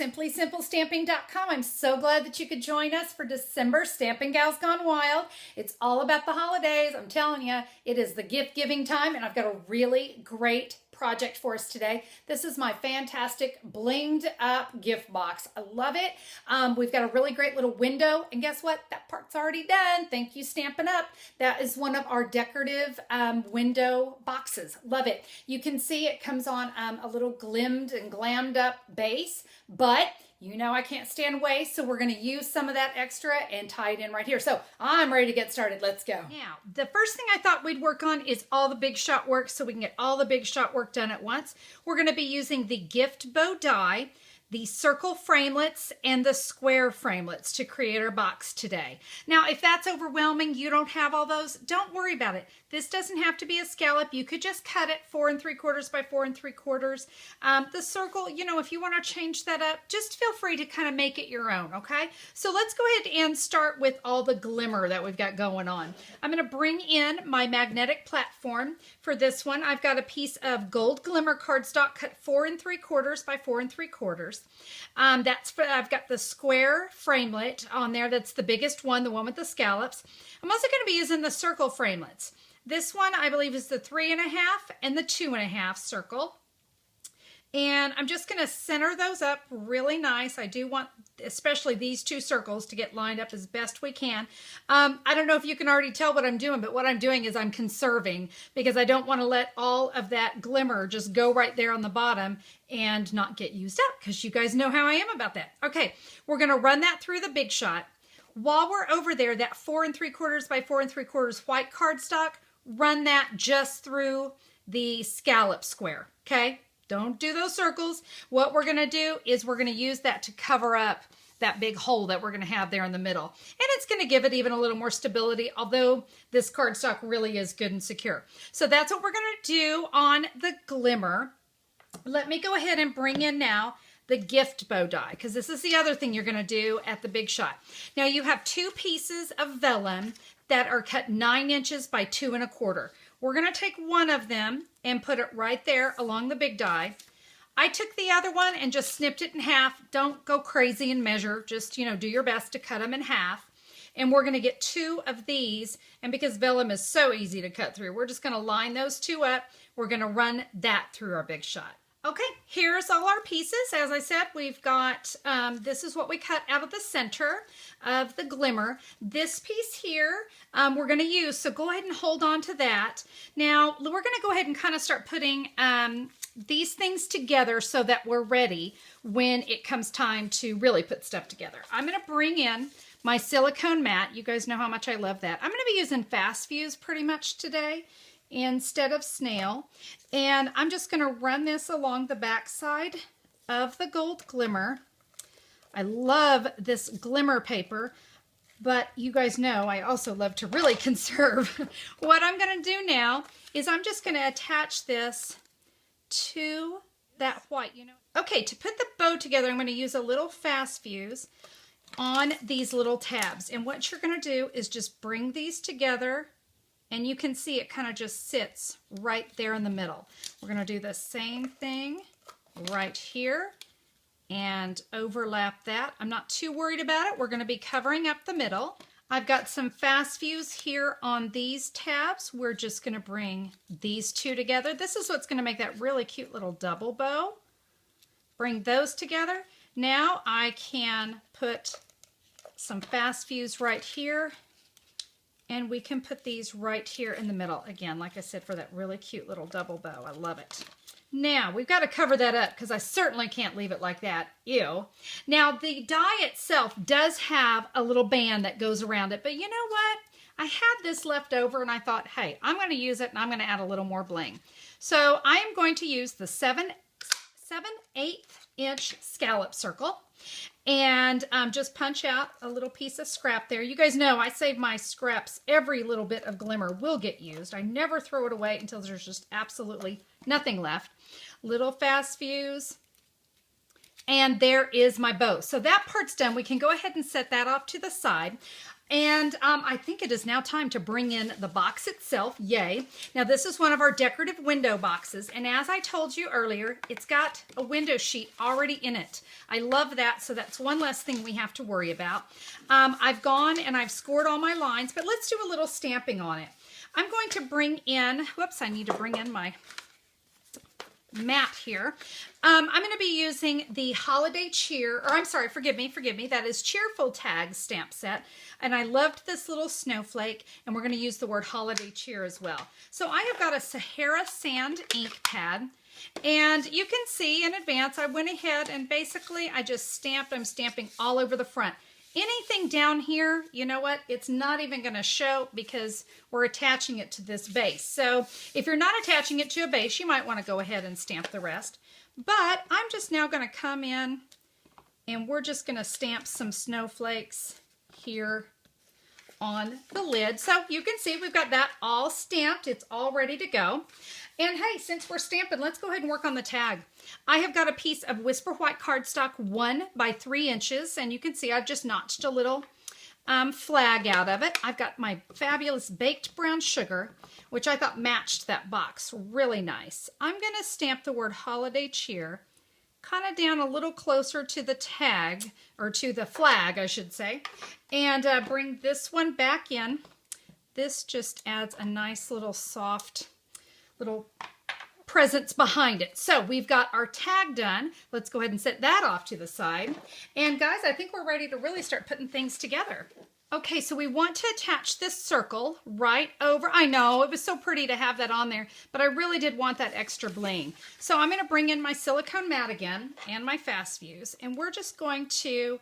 simplysimplestamping.com. I'm so glad that you could join us for December Stampin Gals Gone Wild. It's all about the holidays. I'm telling you, it is the gift giving time, and I've got a really great project for us today. This is my fantastic blinged up gift box. I love it. We've got a really great little window, and guess what? That part's already done. Thank you, Stampin' Up. That is one of our decorative window boxes. Love it. You can see it comes on a little glimmed and glammed up base, but you know I can't stand waste, so we're going to use some of that extra and tie it in right here. So I'm ready to get started. Let's go. Now, the first thing I thought we'd work on is all the big shot work so we can get all the big shot work done at once. We're going to be using the gift bow die, the circle framelits, and the square framelits to create our box today. Now, if that's overwhelming, you don't have all those, don't worry about it. This doesn't have to be a scallop. You could just cut it 4 3/4 by 4 3/4. The circle, you know, if you want to change that up, just feel free to kind of make it your own, okay? So let's go ahead and start with all the glimmer that we've got going on. I'm going to bring in my magnetic platform. For this one, I've got a piece of gold glimmer cardstock cut 4 3/4 by 4 3/4. I've got the square framelit on there. That's the biggest one, the one with the scallops. I'm also going to be using the circle framelits. This one, I believe, is the 3.5 and the 2.5 circle. And I'm just going to center those up really nice. I do want, especially these two circles, to get lined up as best we can. I don't know if you can already tell what I'm doing, but what I'm doing is I'm conserving because I don't want to let all of that glimmer just go right there on the bottom and not get used up, because you guys know how I am about that. Okay, we're going to run that through the big shot. While we're over there, that 4 3/4 by 4 3/4 white cardstock, run that just through the scallop square, okay? Don't do those circles. What we're going to do is we're going to use that to cover up that big hole that we're going to have there in the middle. And it's going to give it even a little more stability, although this cardstock really is good and secure. So that's what we're going to do on the glimmer. Let me go ahead and bring in now the gift bow die, because this is the other thing you're going to do at the big shot. Now you have 2 pieces of vellum that are cut 9 inches by 2 1/4. We're going to take one of them and put it right there along the big die. I took the other one and just snipped it in half. Don't go crazy and measure. Just, you know, do your best to cut them in half. And we're going to get 2 of these. And because vellum is so easy to cut through, we're just going to line those 2 up. We're going to run that through our big shot. Okay, here's all our pieces. As I said, we've got, this is what we cut out of the center of the glimmer. This piece here, we're going to use, so go ahead and hold on to that. Now, we're going to go ahead and kind of start putting these things together so that we're ready when it comes time to really put stuff together. I'm going to bring in my silicone mat. You guys know how much I love that. I'm going to be using fast fuse pretty much today instead of snail, and I'm just going to run this along the back side of the gold glimmer. I love this glimmer paper, but you guys know I also love to really conserve. What I'm going to do now is I'm just going to attach this to that white, Okay, to put the bow together, I'm going to use a little fast fuse on these little tabs, and what you're going to do is just bring these together. And you can see it kind of just sits right there in the middle. We're going to do the same thing right here and overlap that. I'm not too worried about it. We're going to be covering up the middle. I've got some fast fuse here on these tabs. We're just going to bring these 2 together. This is what's going to make that really cute little double bow. Bring those together. Now I can put some fast fuse right here. And we can put these right here in the middle. Again, like I said, for that really cute little double bow. I love it. Now, we've got to cover that up because I certainly can't leave it like that. Ew. Now, the die itself does have a little band that goes around it. But you know what? I had this left over and I thought, hey, I'm going to use it and I'm going to add a little more bling. So I am going to use the 7/8 inch scallop circle. And just punch out a little piece of scrap there. You guys know I save my scraps. Every little bit of glimmer will get used. I never throw it away until there's just absolutely nothing left. Little fast fuse. And there is my bow. So that part's done. We can go ahead and set that off to the side. And I think it is now time to bring in the box itself. Yay. Now this is one of our decorative window boxes. And as I told you earlier, it's got a window sheet already in it. I love that. So that's one less thing we have to worry about. I've gone and I've scored all my lines, but let's do a little stamping on it. I'm going to bring in, whoops, I need to bring in my mat here. I'm going to be using the Holiday Cheer, or I'm sorry, forgive me, that is Cheerful Tags stamp set. And I loved this little snowflake, and we're going to use the word Holiday Cheer as well. So I have got a Sahara sand ink pad, and you can see in advance, I went ahead and basically I just stamped, I'm stamping all over the front. Anything down here, you know what, it's not even going to show because we're attaching it to this base. So if you're not attaching it to a base, you might want to go ahead and stamp the rest. But I'm just now going to come in and we're just going to stamp some snowflakes here on the lid. So you can see we've got that all stamped. It's all ready to go. And hey, since we're stamping, let's go ahead and work on the tag. I have got a piece of Whisper White Cardstock 1 by 3 inches, and you can see I've just notched a little flag out of it. I've got my fabulous baked brown sugar, which I thought matched that box really nice. I'm going to stamp the word Holiday Cheer kind of down a little closer to the tag, or to the flag, I should say, and bring this one back in. This just adds a nice little soft little presence behind it. So we've got our tag done. Let's go ahead and set that off to the side. And guys, I think we're ready to really start putting things together. Okay, so we want to attach this circle right over. I know, it was so pretty to have that on there, but I really did want that extra bling. So I'm going to bring in my silicone mat again and my fast views, and we're just going to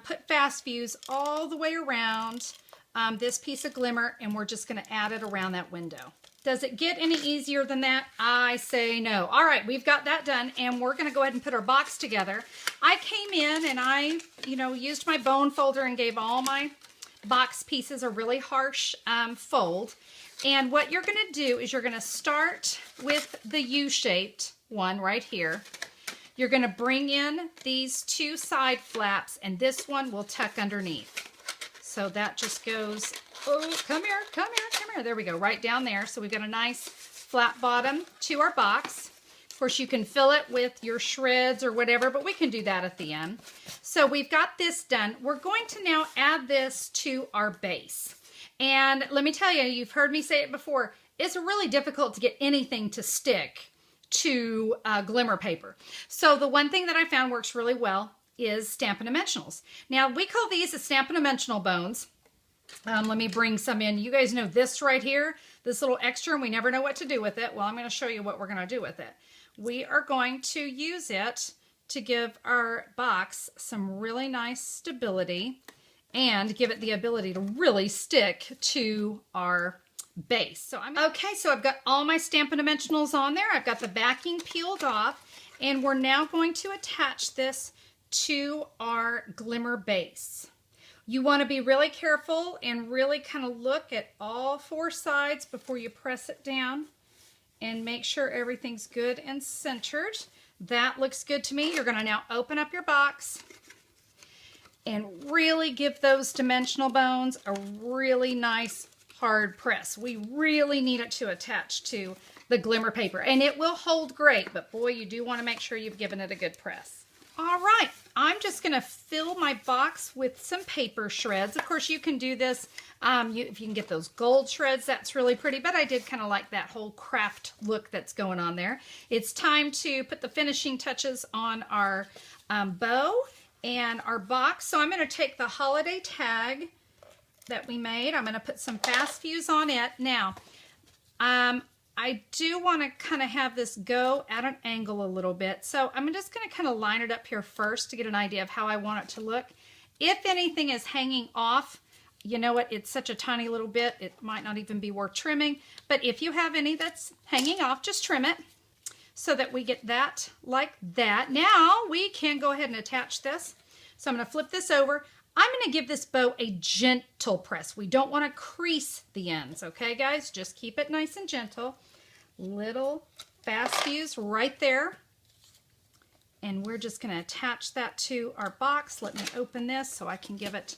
put fast views all the way around this piece of glimmer, and we're just going to add it around that window. Does it get any easier than that? I say no. All right, we've got that done, and we're going to go ahead and put our box together. I came in and I, used my bone folder and gave all my box pieces a really harsh fold. And what you're going to do is you're going to start with the U-shaped one right here. You're going to bring in these 2 side flaps, and this one will tuck underneath. So that just goes, oh, come here, come here, come here. There we go, right down there. So we've got a nice flat bottom to our box. Of course, you can fill it with your shreds or whatever, but we can do that at the end. So we've got this done. We're going to now add this to our base. And let me tell you, you've heard me say it before, it's really difficult to get anything to stick to glimmer paper. So the one thing that I found works really well is Stampin Dimensionals. Now, we call these the Stampin Dimensional bones. Let me bring some in. You guys know this right here, this little extra, and we never know what to do with it. Well, I'm going to show you what we're going to do with it. We are going to use it to give our box some really nice stability and give it the ability to really stick to our base. So I've got all my Stampin Dimensionals on there. I've got the backing peeled off, and we're now going to attach this to our glimmer base. You want to be really careful and really kind of look at all 4 sides before you press it down and make sure everything's good and centered. That looks good to me. You're going to now open up your box and really give those dimensional bones a really nice hard press. We really need it to attach to the glimmer paper, and it will hold great, but boy, you do want to make sure you've given it a good press. All right, I'm just going to fill my box with some paper shreds. Of course, you can do this if you can get those gold shreds. That's really pretty, but I did kind of like that whole craft look that's going on there. It's time to put the finishing touches on our bow and our box. So I'm going to take the holiday tag that we made. I'm going to put some fast views on it. Now, I do want to kind of have this go at an angle a little bit. So I'm just going to kind of line it up here first to get an idea of how I want it to look. If anything is hanging off, you know what, it's such a tiny little bit, it might not even be worth trimming. But if you have any that's hanging off, just trim it so that we get that like that. Now we can go ahead and attach this. So I'm going to flip this over. I'm going to give this bow a gentle press. We don't want to crease the ends, okay, guys? Just keep it nice and gentle. Little fast views right there. And we're just going to attach that to our box. Let me open this so I can give it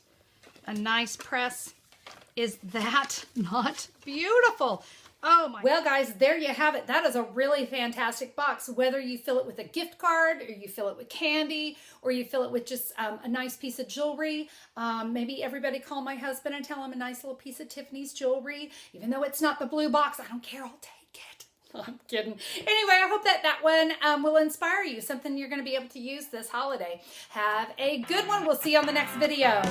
a nice press. Is that not beautiful? Oh my. Well, guys, there you have it. That is a really fantastic box. Whether you fill it with a gift card, or you fill it with candy, or you fill it with just a nice piece of jewelry. Maybe everybody call my husband and tell him a nice little piece of Tiffany's jewelry. Even though it's not the blue box, I don't care. I'll take it. I'm kidding. Anyway, I hope that one will inspire you. Something you're going to be able to use this holiday. Have a good one. We'll see you on the next video.